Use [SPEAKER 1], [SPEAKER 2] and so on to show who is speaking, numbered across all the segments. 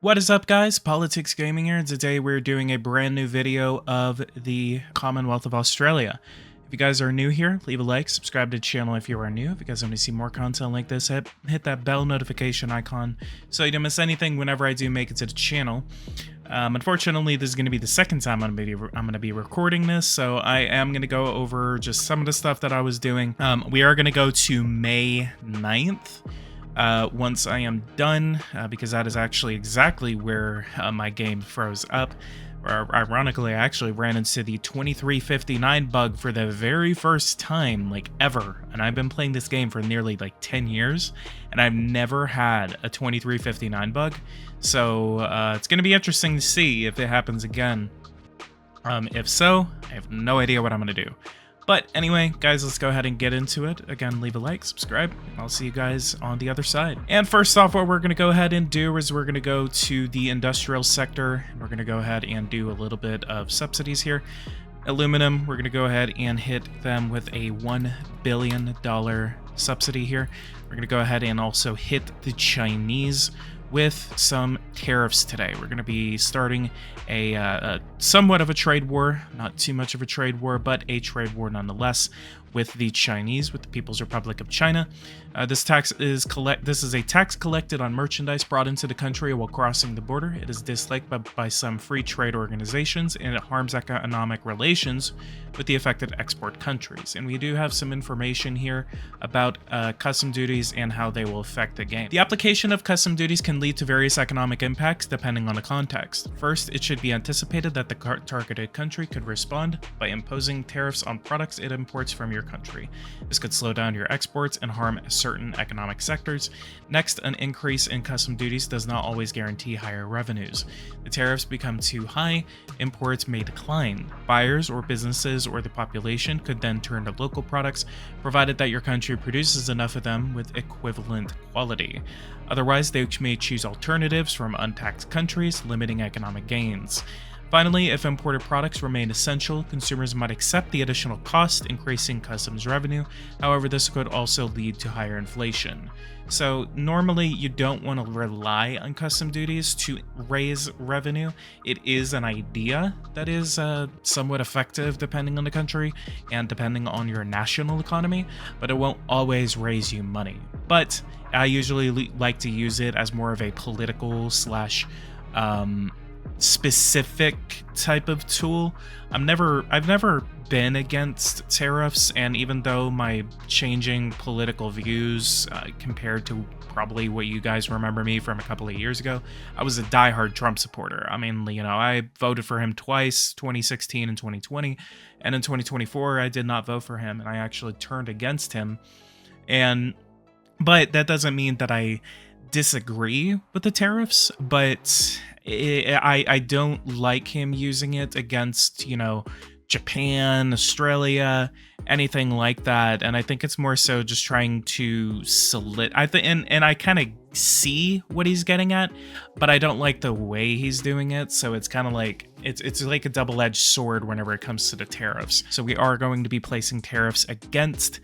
[SPEAKER 1] What is up, guys? PoliticsGaming here. Today we're doing a brand new video of the Commonwealth of Australia. If you guys are new here, leave a like, subscribe to the channel if you are new. If you guys want to see more content like this, hit that bell notification icon so you don't miss anything whenever I do make it to the channel. Unfortunately, this is going to be the second time I'm going to be recording this, so I am going to go over just some of the stuff that I was doing. We are going to go to May 9th. Once I am done, because that is actually exactly where my game froze up. Or, ironically, I actually ran into the 2359 bug for the very first time, like, ever. And I've been playing this game for nearly, like, 10 years, and I've never had a 2359 bug. So, it's going to be interesting to see if it happens again. If so, I have no idea what I'm going to do. But anyway, guys, let's go ahead and get into it. Again, leave a like, subscribe, and I'll see you guys on the other side. And first off, what we're going to go ahead and do is we're going to go to the industrial sector. And we're going to go ahead and do a little bit of subsidies here. Aluminum, we're going to go ahead and hit them with a $1 billion subsidy here. We're going to go ahead and also hit the Chinese with some tariffs today. We're going to be starting a somewhat of a trade war, not too much of a trade war, but a trade war nonetheless with the Chinese, with the People's Republic of China. This is a tax collected on merchandise brought into the country while crossing the border. It is disliked by some free trade organizations, and it harms economic relations with the affected export countries. And we do have some information here about custom duties and how they will affect the game. The application of custom duties can lead to various economic impacts depending on the context. First, it should be anticipated that the targeted country could respond by imposing tariffs on products it imports from your country. This could slow down your exports and harm certain economic sectors. Next, an increase in custom duties does not always guarantee higher revenues. The tariffs become too high, imports may decline. Buyers or businesses or the population could then turn to local products, provided that your country produces enough of them with equivalent quality. Otherwise, they may choose alternatives from untaxed countries, limiting economic gains. Finally, if imported products remain essential, consumers might accept the additional cost, increasing customs revenue. However, this could also lead to higher inflation. So normally you don't want to rely on custom duties to raise revenue. It is an idea that is somewhat effective depending on the country and depending on your national economy, but it won't always raise you money. But I usually like to use it as more of a political slash specific type of tool. I've never been against tariffs, and even though my changing political views compared to probably what you guys remember me from a couple of years ago, I was a diehard Trump supporter. I mean, you know, I voted for him twice, 2016 and 2020, and in 2024 I did not vote for him, and I actually turned against him. But that doesn't mean that I disagree with the tariffs, but I don't like him using it against, you know, Japan, Australia, anything like that. And I think it's more so just trying to and I kind of see what he's getting at, but I don't like the way he's doing it. So it's kind of like it's like a double-edged sword whenever it comes to the tariffs. So we are going to be placing tariffs against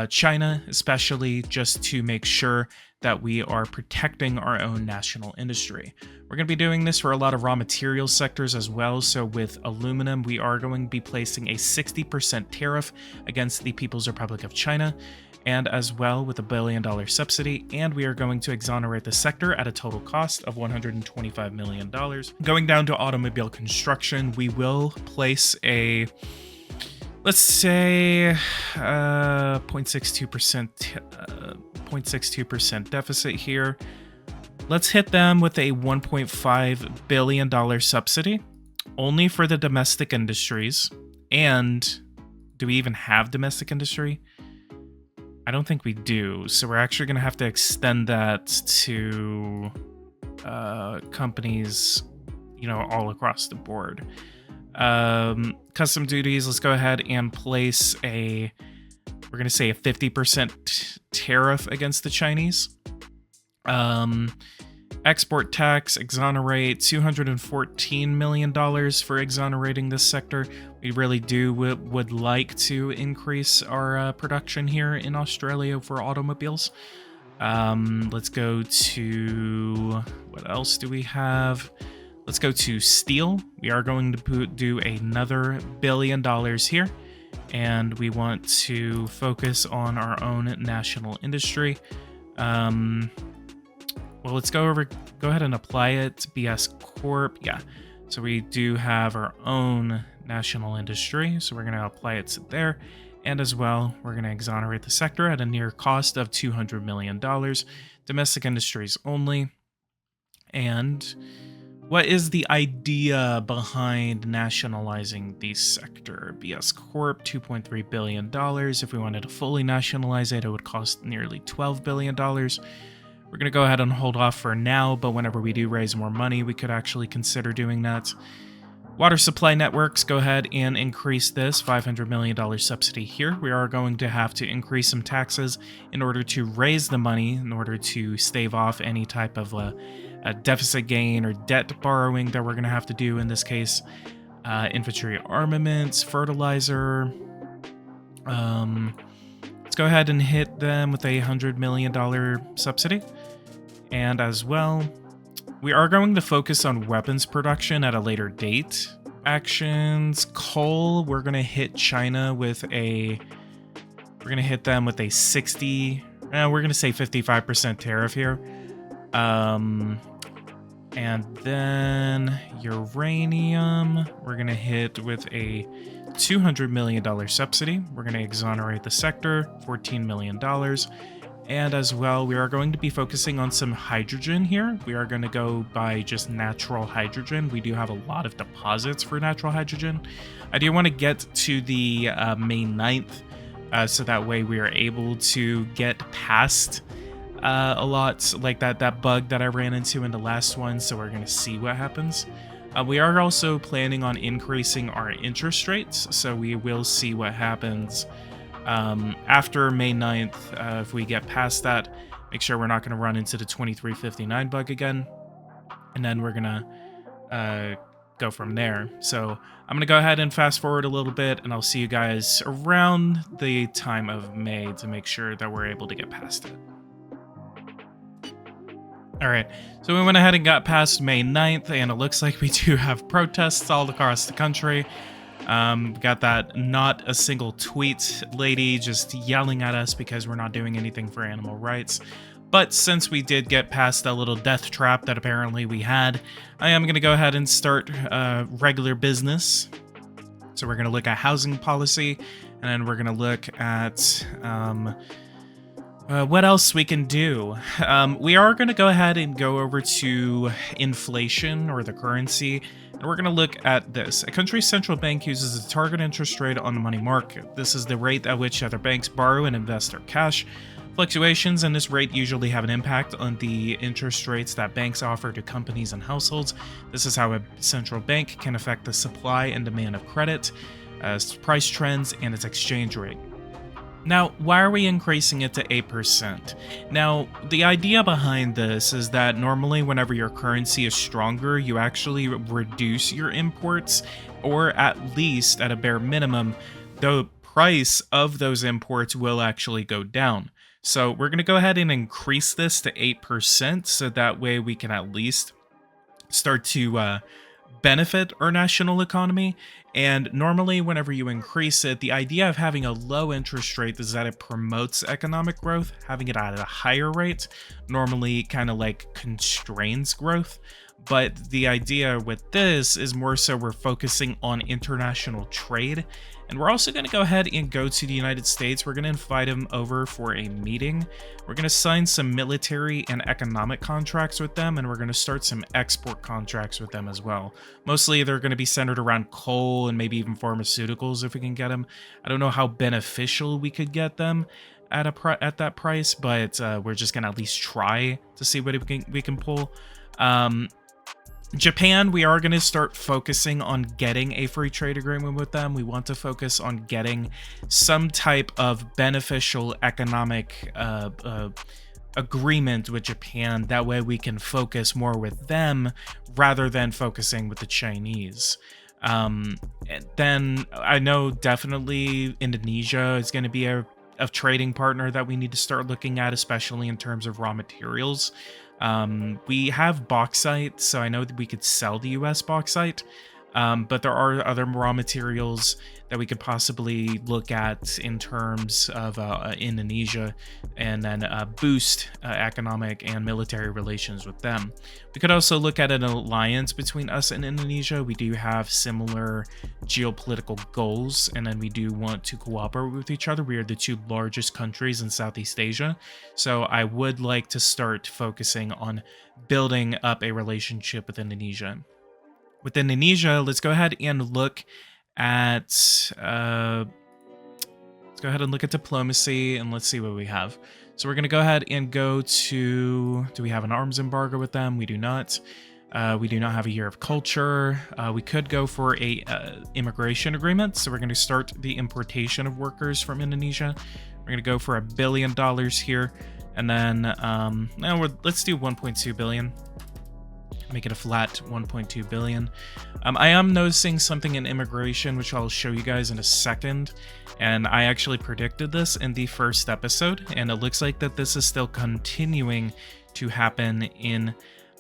[SPEAKER 1] China, especially just to make sure that we are protecting our own national industry. We're going to be doing this for a lot of raw material sectors as well. So with aluminum, we are going to be placing a 60% tariff against the People's Republic of China, and as well with a $1 billion subsidy, and we are going to exonerate the sector at a total cost of $125 million. Going down to automobile construction, we will place a, let's say, 0.62% deficit here. Let's hit them with a $1.5 billion subsidy, only for the domestic industries. And do we even have domestic industry? I don't think we do. So we're actually going to have to extend that to companies, you know, all across the board. Custom duties, let's go ahead and place we're going to say a 50% tariff against the Chinese. Export tax, exonerate $214 million for exonerating this sector. We really would like to increase our production here in Australia for automobiles. Let's go to, what else do we have? Let's go to steel. We are going to do another $1 billion here, and we want to focus on our own national industry. Well, let's go ahead and apply it. BS Corp. Yeah. So we do have our own national industry. So we're going to apply it to there. And as well, we're going to exonerate the sector at a near cost of $200 million. Domestic industries only. And what is the idea behind nationalizing the sector? BS Corp, $2.3 billion. If we wanted to fully nationalize it, it would cost nearly $12 billion. We're going to go ahead and hold off for now, but whenever we do raise more money, we could actually consider doing that. Water supply networks, go ahead and increase this $500 million subsidy here. We are going to have to increase some taxes in order to raise the money, in order to stave off any type of a deficit gain or debt borrowing that we're going to have to do in this case. Infantry armaments, fertilizer. Let's go ahead and hit them with a $100 million subsidy. And as well, we are going to focus on weapons production at a later date. Actions, coal, we're going to hit China with we're going to hit them with a 60, we're going to say 55% tariff here. And then uranium, we're going to hit with a $200 million subsidy. We're going to exonerate the sector, $14 million. And as well, we are going to be focusing on some hydrogen here. We are going to go by just natural hydrogen. We do have a lot of deposits for natural hydrogen. I do want to get to the May 9th, so that way we are able to get past a lot like that bug that I ran into in the last one. So we're going to see what happens. We are also planning on increasing our interest rates, so we will see what happens after May 9th. If we get past that, make sure we're not going to run into the 2359 bug again, and then we're going to go from there. So I'm going to go ahead and fast forward a little bit, and I'll see you guys around the time of May to make sure that we're able to get past it. All right, so we went ahead and got past May 9th, and it looks like we do have protests all across the country. We got that not a single tweet lady just yelling at us because we're not doing anything for animal rights. But since we did get past that little death trap that apparently we had, I am going to go ahead and start regular business. So we're going to look at housing policy, and then we're going to look at what else we can do. We are going to go ahead and go over to inflation, or the currency, and we're going to look at this. A country's central bank uses a target interest rate on the money market. This is the rate at which other banks borrow and invest their cash. Fluctuations in this rate usually have an impact on the interest rates that banks offer to companies and households. This is how a central bank can affect the supply and demand of credit, price trends, and its exchange rate. Now, why are we increasing it to 8%? Now, the idea behind this is that normally whenever your currency is stronger, you actually reduce your imports, or at least at a bare minimum, the price of those imports will actually go down. So we're going to go ahead and increase this to 8%, so that way we can at least start to benefit our national economy. And normally whenever you increase it, the idea of having a low interest rate is that it promotes economic growth. Having it at a higher rate normally kind of like constrains growth. But the idea with this is more so we're focusing on international trade. And we're also going to go ahead and go to the United States. We're going to invite them over for a meeting. We're going to sign some military and economic contracts with them, and we're going to start some export contracts with them as well. Mostly they're going to be centered around coal and maybe even pharmaceuticals if we can get them. I don't know how beneficial we could get them at that price, but we're just going to at least try to see what we can pull. Japan, we are going to start focusing on getting a free trade agreement with them. We want to focus on getting some type of beneficial economic agreement with Japan. That way we can focus more with them rather than focusing with the Chinese. And then I know definitely Indonesia is going to be a trading partner that we need to start looking at, especially in terms of raw materials. We have bauxite, so I know that we could sell the US bauxite, but there are other raw materials that we could possibly look at in terms of Indonesia, and then boost economic and military relations with them. We could also look at an alliance between us and Indonesia. We do have similar geopolitical goals, and then we do want to cooperate with each other. We are the two largest countries in Southeast Asia, so I would like to start focusing on building up a relationship with Indonesia. With Indonesia, let's go ahead and look at diplomacy, and let's see what we have. So we're going to go ahead and go to, do we have an arms embargo with them? We do not. We do not have a year of culture. We could go for a immigration agreement. So we're going to start the importation of workers from Indonesia. We're going to go for $1 billion here. And then let's do 1.2 billion. Make it a flat 1.2 billion. I am noticing something in immigration, which I'll show you guys in a second. And I actually predicted this in the first episode, and it looks like that this is still continuing to happen in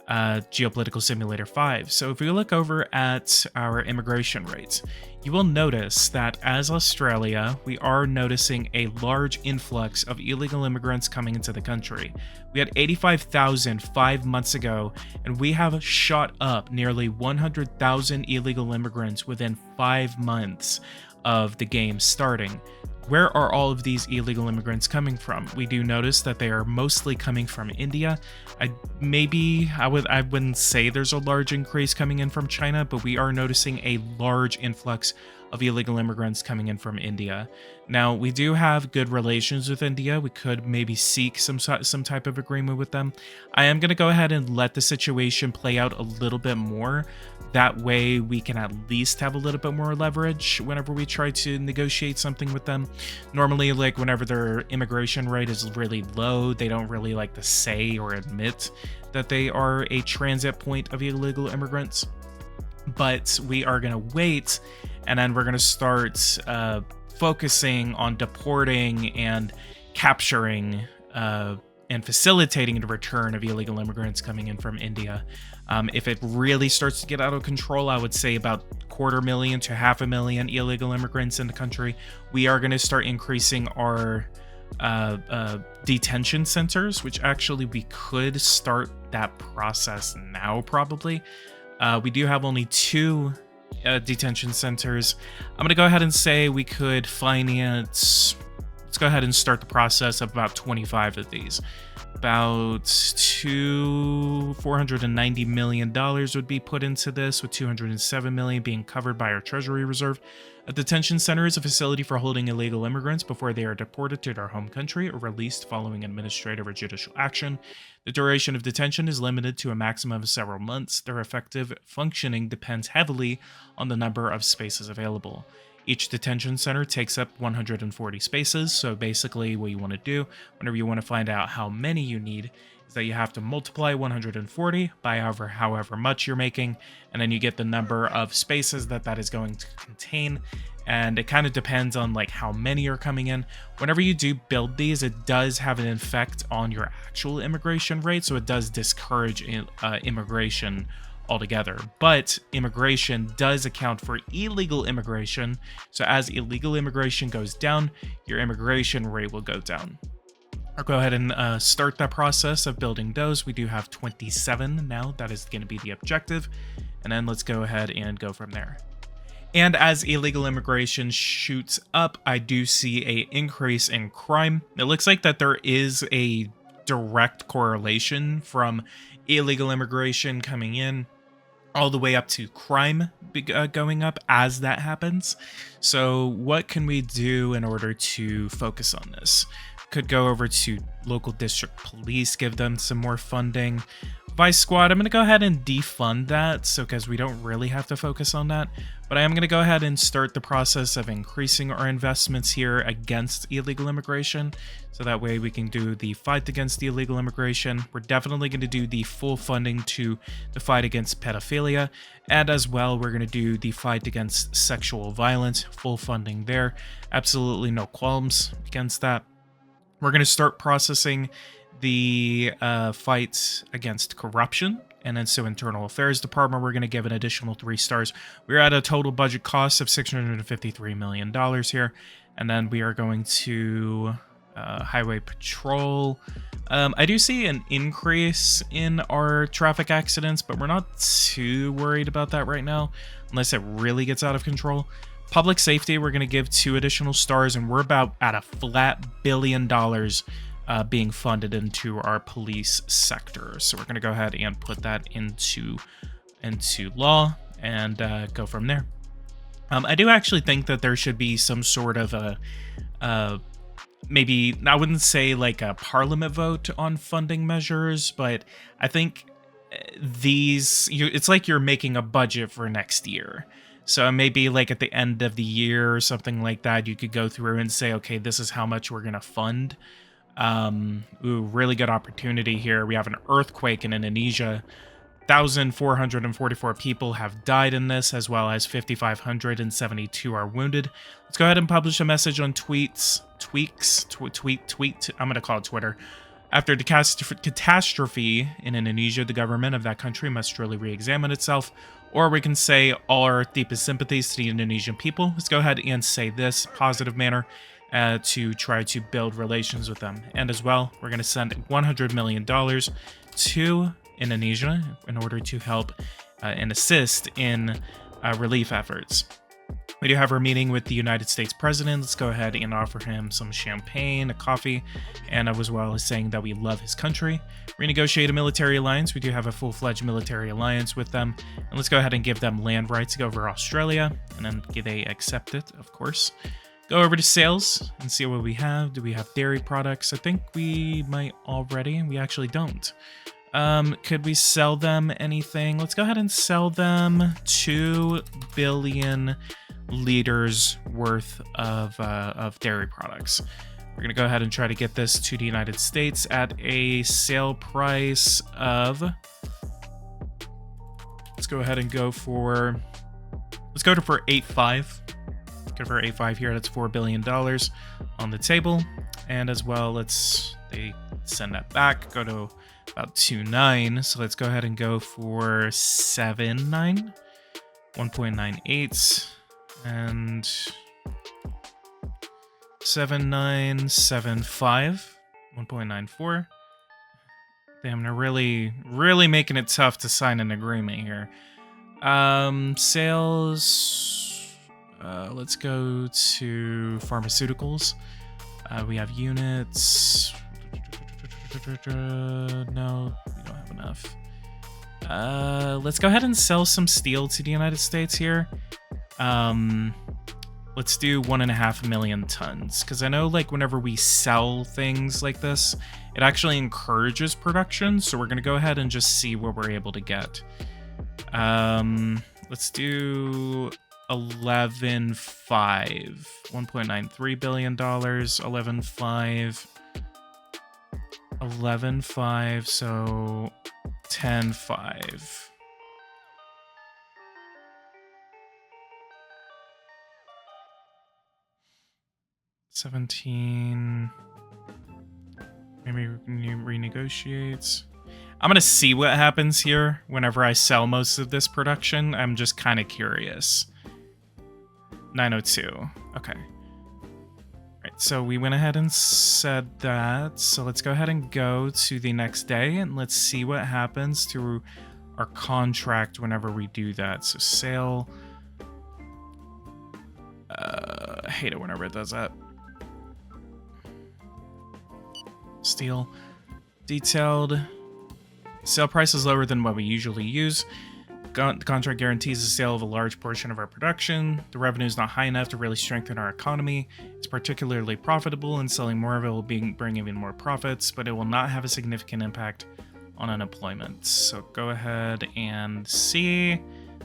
[SPEAKER 1] Geopolitical Simulator 5. So if we look over at our immigration rates, you will notice that as Australia, we are noticing a large influx of illegal immigrants coming into the country. We had 85,000 5 months ago, and we have shot up nearly 100,000 illegal immigrants within 5 months of the game starting. Where are all of these illegal immigrants coming from? We do notice that they are mostly coming from India. I wouldn't say there's a large increase coming in from China, but we are noticing a large influx of illegal immigrants coming in from India. Now, we do have good relations with India. We could maybe seek some type of agreement with them. I am going to go ahead and let the situation play out a little bit more. That way we can at least have a little bit more leverage whenever we try to negotiate something with them. Normally, like whenever their immigration rate is really low, they don't really like to say or admit that they are a transit point of illegal immigrants. But we are going to wait, and then we're going to start focusing on deporting and capturing and facilitating the return of illegal immigrants coming in from India. If it really starts to get out of control, I would say about 250,000 to 500,000 illegal immigrants in the country. We are going to start increasing our detention centers, which actually we could start that process now probably. We do have only 2 detention centers. I'm going to go ahead and say we could finance, let's go ahead and start the process of about 25 of these. About $490 million would be put into this, with $207 million being covered by our Treasury Reserve. A detention center is a facility for holding illegal immigrants before they are deported to their home country or released following administrative or judicial action. The duration of detention is limited to a maximum of several months. Their effective functioning depends heavily on the number of spaces available. Each detention center takes up 140 spaces, so basically what you want to do whenever you want to find out how many you need is that you have to multiply 140 by however much you're making, and then you get the number of spaces that is going to contain. And it kind of depends on like how many are coming in. Whenever you do build these, it does have an effect on your actual immigration rate, so it does discourage immigration altogether. But immigration does account for illegal immigration, so as illegal immigration goes down, your immigration rate will go down. I'll go ahead and start that process of building those. We do have 27 now. That is going to be the objective, and then let's go ahead and go from there. And as illegal immigration shoots up, I do see an increase in crime. It looks like that there is a direct correlation from illegal immigration coming in all the way up to crime going up as that happens. So what can we do in order to focus on this? Could go over to local district police, give them some more funding. Vice Squad, I'm going to go ahead and defund that, so because we don't really have to focus on that. But I am going to go ahead and start the process of increasing our investments here against illegal immigration. So that way we can do the fight against the illegal immigration. We're definitely going to do the full funding to the fight against pedophilia. And as well, we're going to do the fight against sexual violence, full funding there. Absolutely no qualms against that. We're going to start processing the fight against corruption. And then so Internal Affairs Department, we're going to give an additional 3 stars. We're at a total budget cost of $653 million here. And then we are going to Highway Patrol. I do see an increase in our traffic accidents, but we're not too worried about that right now, unless it really gets out of control. Public Safety, we're going to give 2 additional stars, and we're about at a flat $1 billion being funded into our police sector. So we're going to go ahead and put that into law and go from there. I do actually think that there should be some sort of a maybe, I wouldn't say like a parliament vote on funding measures, but I think it's like you're making a budget for next year. So maybe like at the end of the year or something like that, you could go through and say, okay, this is how much we're going to fund. Really good opportunity here. We have an earthquake in Indonesia. 1,444 people have died in this, as well as 5,572 are wounded. Let's go ahead and publish a message on tweet. I'm going to call it Twitter. After the catastrophe in Indonesia, the government of that country must truly re-examine itself. Or we can say all our deepest sympathies to the Indonesian people. Let's go ahead and say this positive manner to try to build relations with them. And as well, we're going to send $100 million to Indonesia in order to help and assist in relief efforts. We do have our meeting with the United States President. Let's go ahead and offer him some champagne, a coffee, and as well as saying that we love his country. Renegotiate a military alliance. We do have a full-fledged military alliance with them. And let's go ahead and give them land rights over Australia. And then they accept it, of course. Go over to sales and see what we have. Do we have dairy products? I think we might already. We actually don't. Could we sell them anything? Let's go ahead and sell them 2 billion liters worth of dairy products. We're going to go ahead and try to get this to the United States at a sale price of... Let's go ahead and go for... Let's go to for 8.5. Go for 8.5 here. That's $4 billion on the table. And as well, they send that back. Go to about 2.9. So let's go ahead and go for 7.9. 1.98. And 7.975. 1.94. Damn, they're really making it tough to sign an agreement here. Sales... let's go to pharmaceuticals. We have units. No, we don't have enough. Let's go ahead and sell some steel to the United States here. Let's do 1.5 million tons, because I know like whenever we sell things like this, it actually encourages production. So we're gonna go ahead and just see what we're able to get. Let's do 11.5, $1.93 billion, 11.5, 11.5, so 10.5. $17. Maybe renegotiates. I'm gonna see what happens here whenever I sell most of this production. I'm just kind of curious. 902. Okay. Right, so we went ahead and said that. So let's go ahead and go to the next day and let's see what happens to our contract whenever we do that. So sale. I hate it whenever it does that. Steel. Detailed. Sale price is lower than what we usually use. The contract guarantees the sale of a large portion of our production. The revenue is not high enough to really strengthen our economy. It's particularly profitable, and selling more of it will bring even more profits, but it will not have a significant impact on unemployment. So go ahead and see.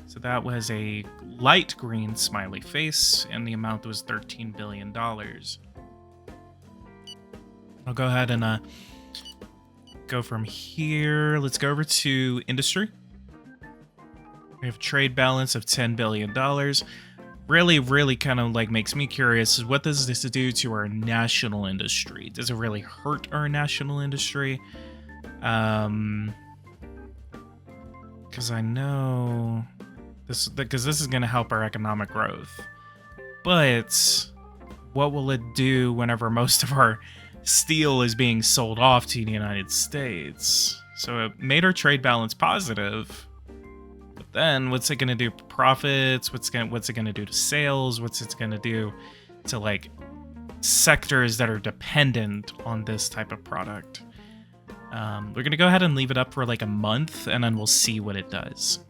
[SPEAKER 1] So that was a light green smiley face, and the amount was $13 billion. I'll go ahead and go from here. Let's go over to industry. We have trade balance of $10 billion. Really kind of like makes me curious is what does this do to our national industry? Does it really hurt our national industry? Because I know this, because this is going to help our economic growth. But what will it do whenever most of our steel is being sold off to the United States? So it made our trade balance positive. But then what's it going to do for profits? What's it going to do to sales? What's it going to do to like sectors that are dependent on this type of product? We're going to go ahead and leave it up for like a month, and then we'll see what it does.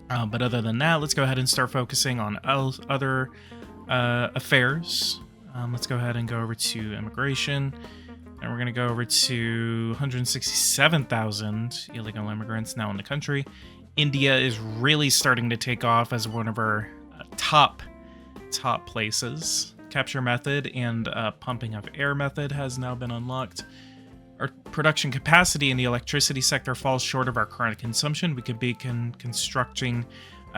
[SPEAKER 1] But other than that, let's go ahead and start focusing on other affairs. Let's go ahead and go over to immigration. And we're going to go over to 167,000 illegal immigrants now in the country. India is really starting to take off as one of our top places. Capture method and pumping of air method has now been unlocked. Our production capacity in the electricity sector falls short of our current consumption. We could be constructing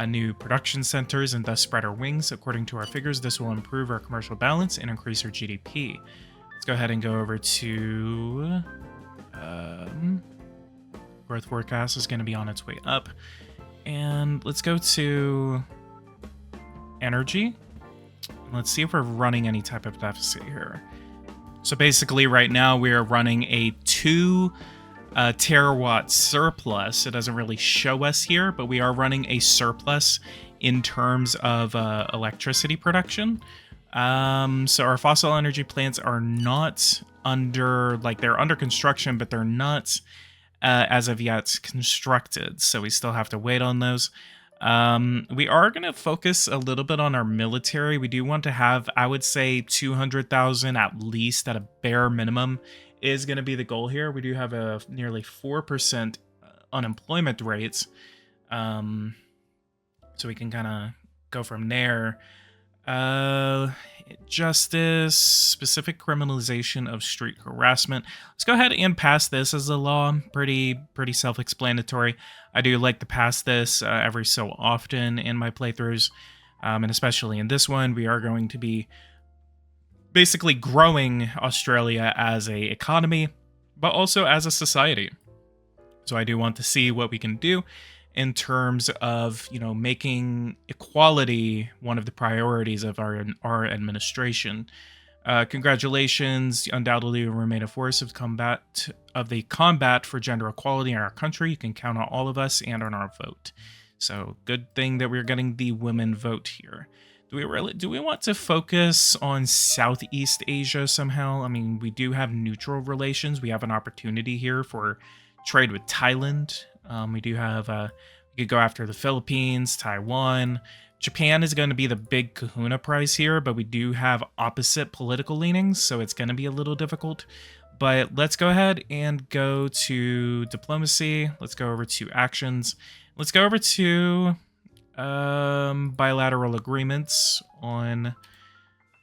[SPEAKER 1] new production centers and thus spread our wings. According to our figures, this will improve our commercial balance and increase our GDP. Let's go ahead and go over to growth forecast is going to be on its way up. And let's go to energy. Let's see if we're running any type of deficit here. So basically right now we are running a 2 terawatt surplus. It doesn't really show us here, but we are running a surplus in terms of electricity production. So our fossil energy plants are not under, like they're under construction, but they're not as of yet constructed. So we still have to wait on those. We are going to focus a little bit on our military. We do want to have, I would say 200,000 at least at a bare minimum is going to be the goal here. We do have a nearly 4% unemployment rates. So we can kind of go from there. Justice, specific criminalization of street harassment. Let's go ahead and pass this as a law. Pretty self-explanatory. I do like to pass this every so often in my playthroughs, and especially in this one, we are going to be basically growing Australia as a economy, but also as a society. So I do want to see what we can do in terms of, you know, making equality one of the priorities of our administration. Congratulations, undoubtedly will remain a force of the combat for gender equality in our country. You can count on all of us and on our vote. So good thing that we're getting the women vote here. Do we want to focus on Southeast Asia somehow? I mean, we do have neutral relations. We have an opportunity here for trade with Thailand. We do have, we could go after the Philippines, Taiwan. Japan is going to be the big kahuna prize here, but we do have opposite political leanings, so it's going to be a little difficult. But let's go ahead and go to diplomacy. Let's go over to actions. Let's go over to bilateral agreements on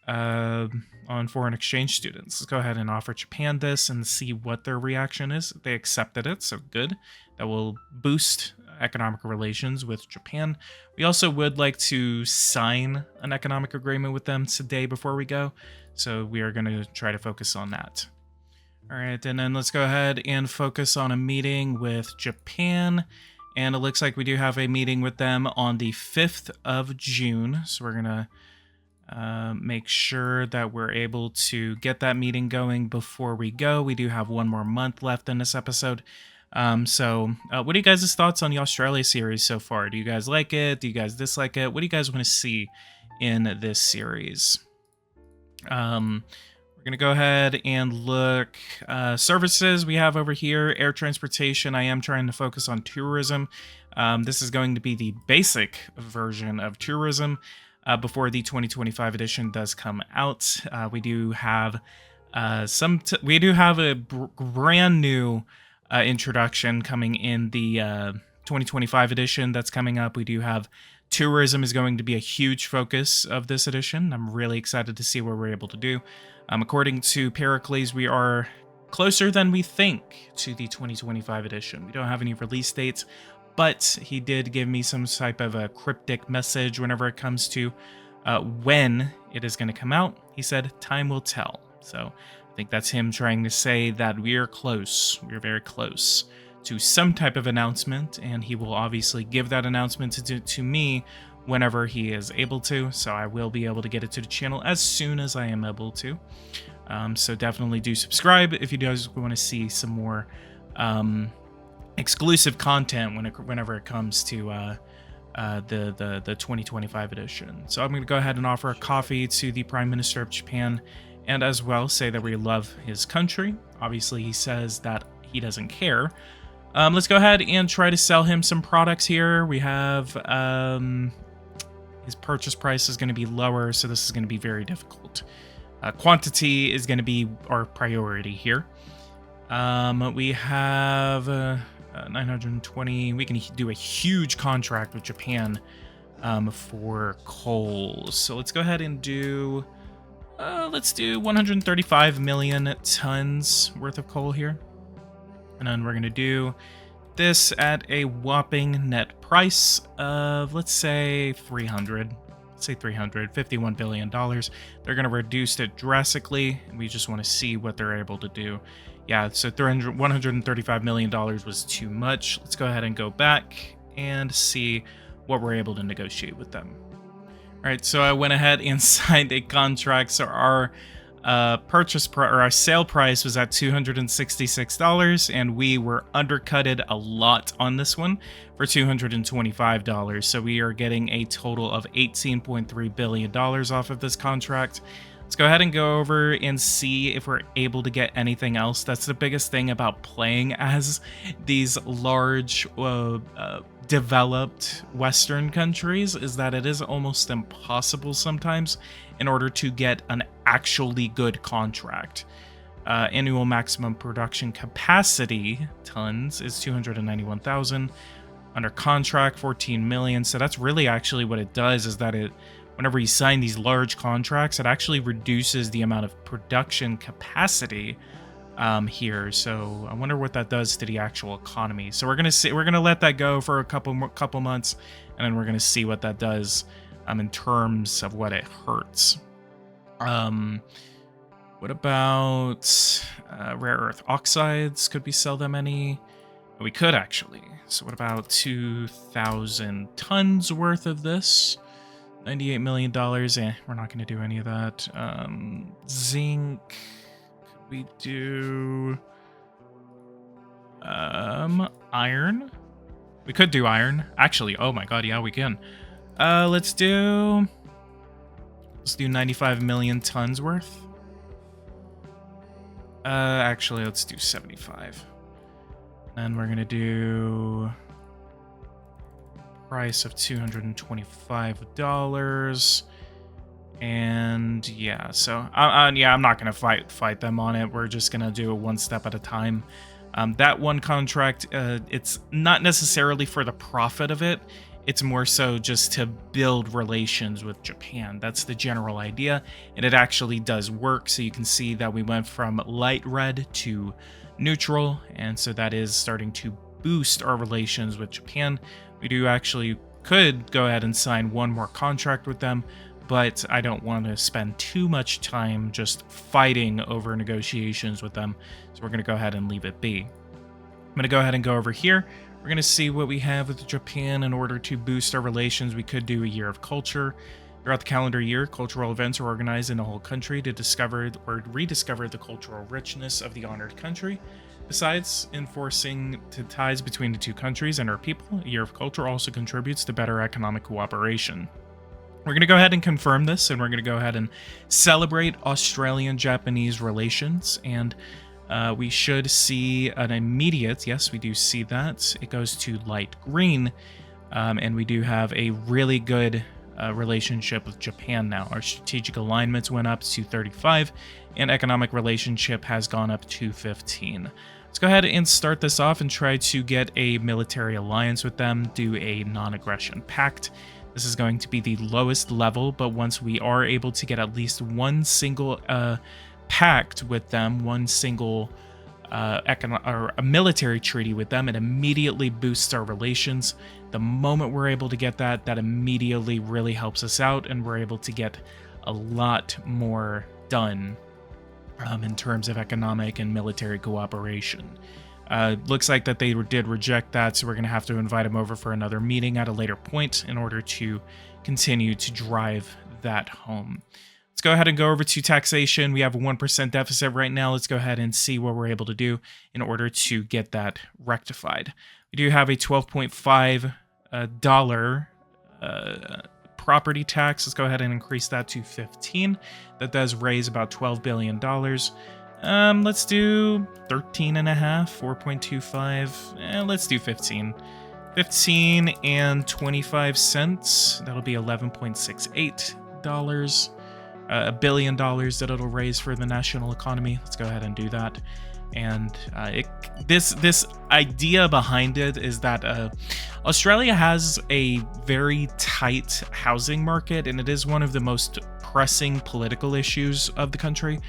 [SPEAKER 1] foreign exchange students. Let's go ahead and offer Japan this and see what their reaction is. They accepted it, so good. That will boost economic relations with Japan. We also would like to sign an economic agreement with them today before we go, so we are going to try to focus on that. All right, and then let's go ahead and focus on a meeting with Japan. And it looks like we do have a meeting with them on the 5th of June. So we're going to make sure that we're able to get that meeting going before we go. We do have one more month left in this episode. So what are you guys' thoughts on the Australia series so far? Do you guys like it? Do you guys dislike it? What do you guys want to see in this series? We're going to go ahead and look services we have over here. Air transportation. I am trying to focus on tourism. This is going to be the basic version of tourism before the 2025 edition does come out. We do have a brand new introduction coming in the 2025 edition that's coming up. We do have tourism is going to be a huge focus of this edition. I'm really excited to see what we're able to do. According to Pericles, we are closer than we think to the 2025 edition. We don't have any release dates, but he did give me some type of a cryptic message whenever it comes to when it is going to come out. He said, time will tell. So I think that's him trying to say that we are close. We're very close to some type of announcement, and he will obviously give that announcement to me whenever he is able to. So I will be able to get it to the channel as soon as I am able to. So definitely do subscribe if you guys want to see some more exclusive content whenever it comes to the 2025 edition. So I'm going to go ahead and offer a coffee to the Prime Minister of Japan, and as well say that we love his country. Obviously, he says that he doesn't care. Let's go ahead and try to sell him some products here. We have his purchase price is going to be lower, so this is going to be very difficult. Quantity is going to be our priority here. We have 920. We can do a huge contract with Japan for coal. So let's go ahead and do, let's do 135 million tons worth of coal here. And then we're going to do this at a whopping net price of, let's say, 300. Let's say $351 billion. They're going to reduce it drastically, and we just want to see what they're able to do. Yeah, so $135 million was too much. Let's go ahead and go back and see what we're able to negotiate with them. All right, so I went ahead and signed a contract. So our purchase price, or our sale price, was at $266, and we were undercutted a lot on this one for $225. So we are getting a total of $18.3 billion off of this contract. Let's go ahead and go over and see if we're able to get anything else. That's the biggest thing about playing as these large developed Western countries, is that it is almost impossible sometimes in order to get an actually good contract. Annual maximum production capacity tons is 291,000. Under contract, 14 million. So that's really actually what it does, is that it, whenever you sign these large contracts, it actually reduces the amount of production capacity here. So I wonder what that does to the actual economy. So we're gonna let that go for a couple months, and then we're gonna see what that does in terms of what it hurts. What about rare earth oxides? Could we sell them any? We could actually. So what about 2,000 tons worth of this? $98 million. We're not going to do any of that. Zinc. Could we do iron? We could do iron. Actually, oh my god, yeah, we can. Let's do 95 million tons worth. Actually, let's do 75. And we're gonna do price of $225. And yeah, so yeah, I'm not gonna fight them on it. We're just gonna do it one step at a time. That one contract, it's not necessarily for the profit of it. It's more so just to build relations with Japan. That's the general idea, and it actually does work. So you can see that we went from light red to neutral, and so that is starting to boost our relations with Japan. We do actually could go ahead and sign one more contract with them, but I don't want to spend too much time just fighting over negotiations with them, so we're going to go ahead and leave it be. I'm going to go ahead and go over here. We're going to see what we have with Japan in order to boost our relations. We could do a year of culture. Throughout the calendar year, cultural events are organized in the whole country to discover or rediscover the cultural richness of the honored country. Besides enforcing the ties between the two countries and our people, a year of culture also contributes to better economic cooperation. We're going to go ahead and confirm this, and we're going to go ahead and celebrate Australian-Japanese relations, and we should see an immediate, yes, we do see that. It goes to light green, and we do have a really good relationship with Japan now. Our strategic alignments went up to 35, and economic relationship has gone up to 15. Let's go ahead and start this off and try to get a military alliance with them, do a non-aggression pact. This is going to be the lowest level, but once we are able to get at least one single pact with them, one single or a military treaty with them, it immediately boosts our relations. The moment we're able to get that, that immediately really helps us out, and we're able to get a lot more done in terms of economic and military cooperation. Looks like that they did reject that, so we're going to have to invite them over for another meeting at a later point in order to continue to drive that home. Let's go ahead and go over to taxation. We have a 1% deficit right now. Let's go ahead and see what we're able to do in order to get that rectified. We do have a $12.5 property tax. Let's go ahead and increase that to 15. That does raise about $12 billion. Let's do 13.5, 4.25. Let's do 15. 15 and 25 cents. That'll be $11.68. $1 billion that it'll raise for the national economy. Let's go ahead and do that. And this idea behind it is that Australia has a very tight housing market, and it is one of the most pressing political issues of the country.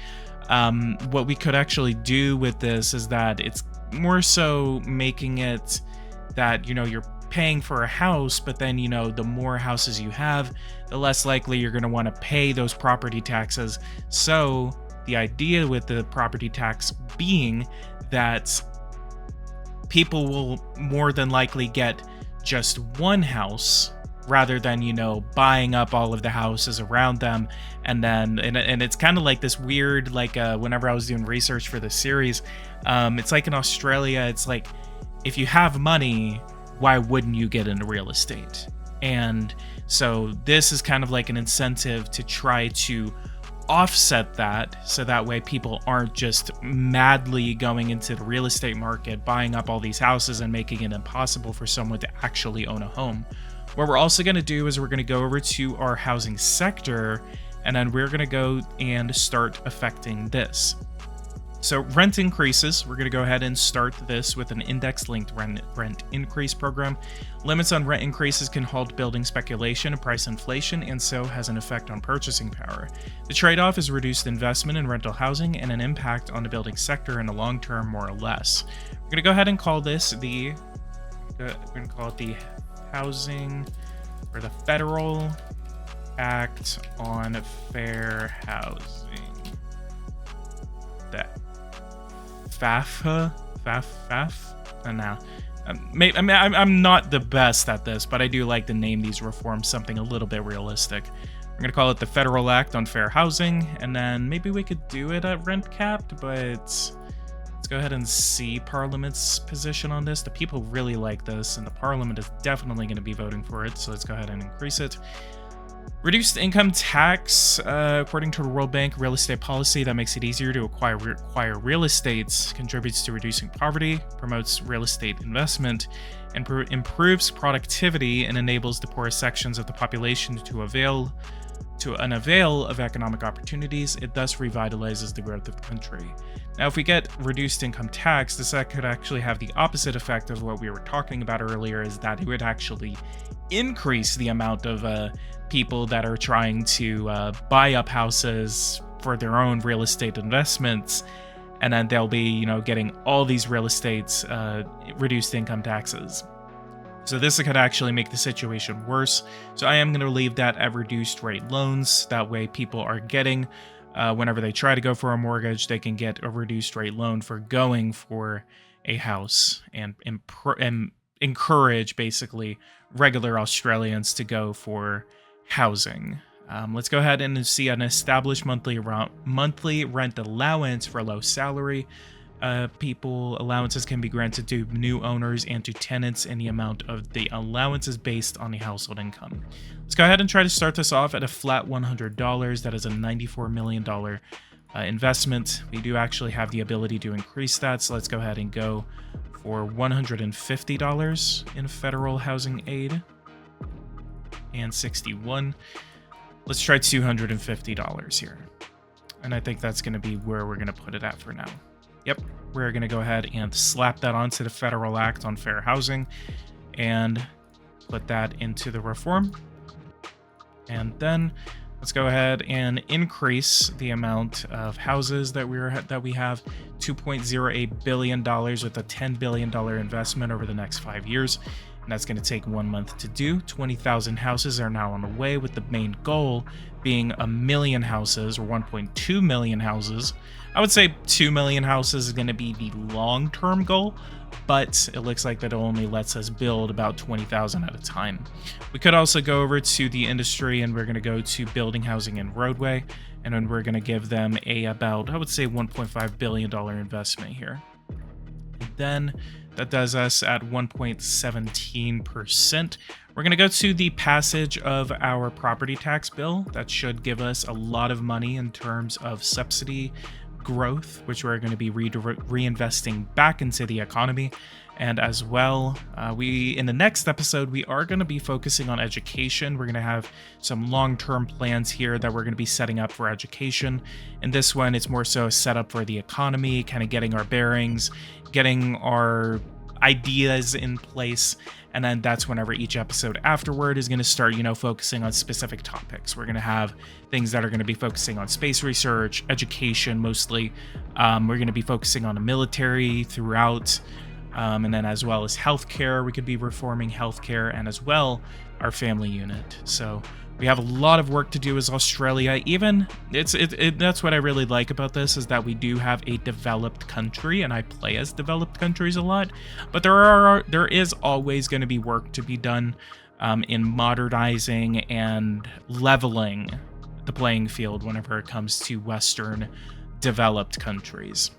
[SPEAKER 1] What we could actually do with this is that it's more so making it that, you know, you're paying for a house, but then, you know, the more houses you have, the less likely you're going to want to pay those property taxes. So the idea with the property tax being that people will more than likely get just one house rather than, you know, buying up all of the houses around them. And then, and it's kind of like this weird, like whenever I was doing research for this series, it's like in Australia, it's like, if you have money, why wouldn't you get into real estate? And so this is kind of like an incentive to try to offset that, so that way people aren't just madly going into the real estate market, buying up all these houses and making it impossible for someone to actually own a home. What we're also going to do is we're going to go over to our housing sector, and then we're going to go and start affecting this. So rent increases, we're going to go ahead and start this with an index-linked rent increase program. Limits on rent increases can halt building speculation and price inflation, and so has an effect on purchasing power. The trade-off is reduced investment in rental housing and an impact on the building sector in the long term, more or less. We're going to go ahead and call this the housing, or the Federal Act on Fair Housing. That FAF? And now, I'm not the best at this, but I do like to name these reforms something a little bit realistic. We're going to call it the Federal Act on Fair Housing, and then maybe we could do it at rent capped, but let's go ahead and see Parliament's position on this. The people really like this, and the Parliament is definitely going to be voting for it, so let's go ahead and increase it. Reduced income tax, according to the World Bank real estate policy that makes it easier to acquire real estate, contributes to reducing poverty, promotes real estate investment, and improves productivity, and enables the poorest sections of the population to avail of economic opportunities. It thus revitalizes the growth of the country. Now, if we get reduced income tax, this could actually have the opposite effect of what we were talking about earlier, is that it would actually increase the amount of people that are trying to buy up houses for their own real estate investments, and then they'll be, you know, getting all these real estates reduced income taxes. So this could actually make the situation worse. So I am going to leave that at reduced rate loans. That way people are getting, whenever they try to go for a mortgage, they can get a reduced rate loan for going for a house, and encourage basically regular Australians to go for housing. Let's go ahead and see an established monthly rent allowance for low salary people. Allowances can be granted to new owners and to tenants, and the amount of the allowance is based on the household income. Let's go ahead and try to start this off at a flat $100. That is a $94 million investment. We do actually have the ability to increase that, so let's go ahead and go for $150 in federal housing aid, and 61. Let's try $250 here. And I think that's going to be where we're going to put it at for now. Yep. we're going to go ahead and slap that onto the Federal Act on Fair Housing and put that into the reform. And then let's go ahead and increase the amount of houses that we have, $2.08 billion with a $10 billion investment over the next 5 years. And that's going to take 1 month to do. 20,000 houses are now on the way, with the main goal being 1 million houses, or 1.2 million houses. I would say 2 million houses is going to be the long-term goal, but it looks like that only lets us build about 20,000 at a time. We could also go over to the industry, and we're going to go to building, housing, and roadway, and then we're going to give them about, I would say, $1.5 billion investment here. And then that does us at 1.17%. We're going to go to the passage of our property tax bill. That should give us a lot of money in terms of subsidy growth, which we're going to be reinvesting back into the economy. And as well, in the next episode, we are going to be focusing on education. We're going to have some long-term plans here that we're going to be setting up for education. In this one, it's more so a setup for the economy, kind of getting our bearings, getting our ideas in place, and then that's whenever each episode afterward is going to start, focusing on specific topics. We're going to have things that are going to be focusing on space research, education mostly. We're going to be focusing on the military throughout, and then as well as healthcare. We could be reforming healthcare, and as well our family unit. So we have a lot of work to do as Australia. Even that's what I really like about this, is that we do have a developed country, and I play as developed countries a lot. But there is always going to be work to be done in modernizing and leveling the playing field whenever it comes to Western developed countries.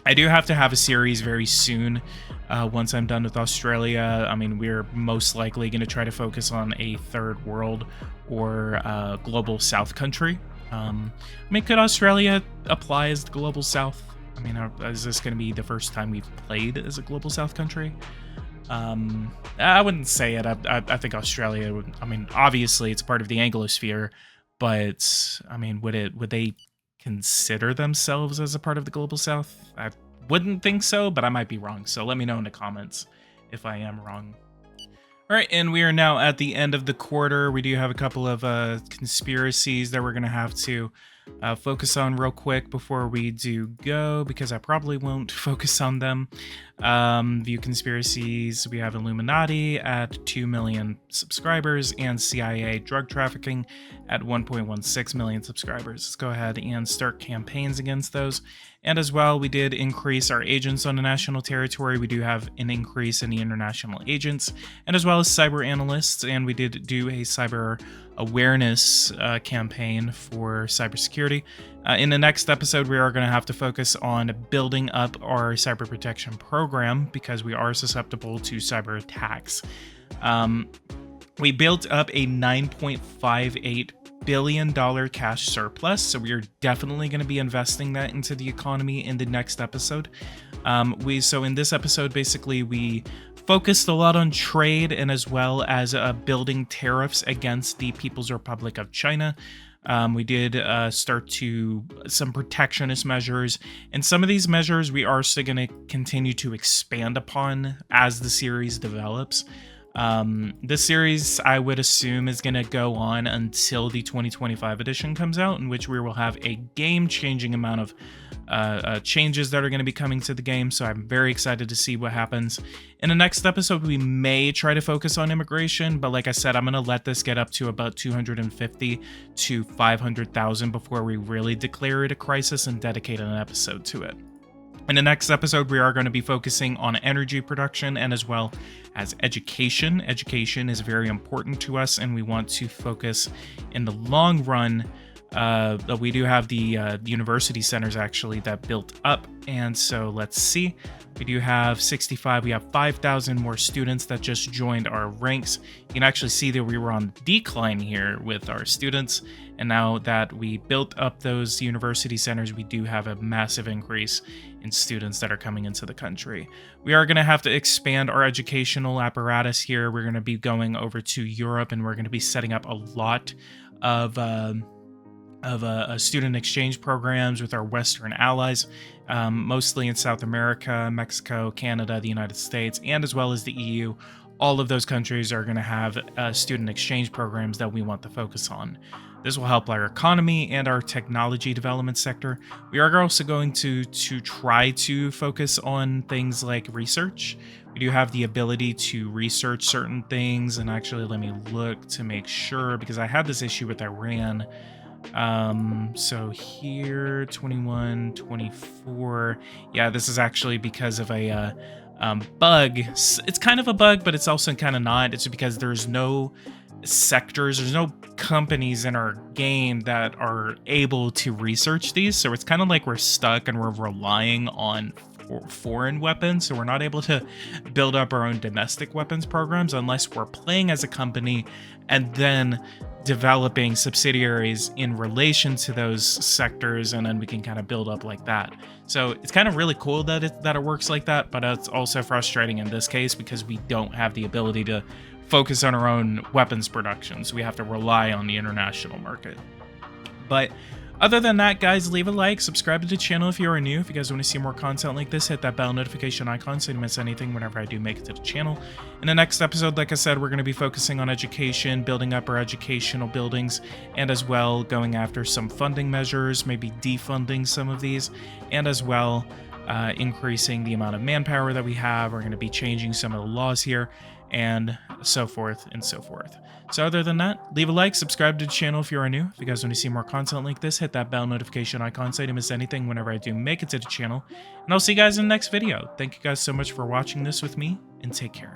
[SPEAKER 1] I do have to have a series very soon once I'm done with Australia. I mean, we're most likely going to try to focus on a third world or global south country. Could Australia apply as the global south? I mean, is this going to be the first time we've played as a global south country? I wouldn't say it. I think Australia would. I mean, obviously it's part of the Anglosphere, but I mean, would they consider themselves as a part of the global south? I wouldn't think so, but I might be wrong. So let me know in the comments if I am wrong. All right, and we are now at the end of the quarter. We do have a couple of conspiracies that we're going to have to focus on real quick before we do go, because I probably won't focus on them. View conspiracies. We have Illuminati at 2 million subscribers and CIA drug trafficking at 1.16 million subscribers. Let's go ahead and start campaigns against those. And as well, we did increase our agents on the national territory. We do have an increase in the international agents, and as well as cyber analysts. And we did do a cyber awareness campaign for cybersecurity. In the next episode, we are going to have to focus on building up our cyber protection program, because we are susceptible to cyber attacks. We built up a $9.58 billion cash surplus, so we are definitely going to be investing that into the economy in the next episode. So in this episode, basically, we focused a lot on trade, and as well as building tariffs against the People's Republic of China. We did start to some protectionist measures, and some of these measures we are still going to continue to expand upon as the series develops. This series, I would assume, is going to go on until the 2025 edition comes out, in which we will have a game-changing amount of changes that are going to be coming to the game, so I'm very excited to see what happens. In the next episode, we may try to focus on immigration, but like I said, I'm going to let this get up to about 250 to 500,000 before we really declare it a crisis and dedicate an episode to it. In the next episode, we are going to be focusing on energy production and as well as education. Education is very important to us, and we want to focus in the long run. We do have the university centers actually that built up, and so let's see. We do have 65. We have 5,000 more students that just joined our ranks. You can actually see that we were on decline here with our students, and now that we built up those university centers, we do have a massive increase in students that are coming into the country. We are going to have to expand our educational apparatus here. We're going to be going over to Europe, and we're going to be setting up a lot of student exchange programs with our Western allies, mostly in South America, Mexico, Canada, the United States, and as well as the EU. All of those countries are going to have student exchange programs that we want to focus on. This will help our economy and our technology development sector. We are also going to try to focus on things like research. We do have the ability to research certain things, and actually let me look to make sure, because I had this issue with Iran. So here 21 24, yeah, this is actually because of a bug. It's kind of a bug, but it's also kind of not. It's because there's no there's no companies in our game that are able to research these, so it's kind of like we're stuck and we're relying on foreign weapons, so we're not able to build up our own domestic weapons programs unless we're playing as a company and then developing subsidiaries in relation to those sectors, and then we can kind of build up like that. So it's kind of really cool that it works like that, but it's also frustrating in this case because we don't have the ability to focus on our own weapons production, so we have to rely on the international market. But other than that, guys, leave a like, subscribe to the channel if you are new. If you guys want to see more content like this, hit that bell notification icon so you don't miss anything whenever I do make it to the channel. In the next episode, like I said, we're going to be focusing on education, building up our educational buildings, and as well going after some funding measures, maybe defunding some of these, and as well increasing the amount of manpower that we have. We're going to be changing some of the laws here, and so forth and so forth. So other than that, leave a like, subscribe to the channel if you are new. If you guys want to see more content like this, hit that bell notification icon so you don't miss anything whenever I do make it to the channel. And I'll see you guys in the next video. Thank you guys so much for watching this with me, and take care.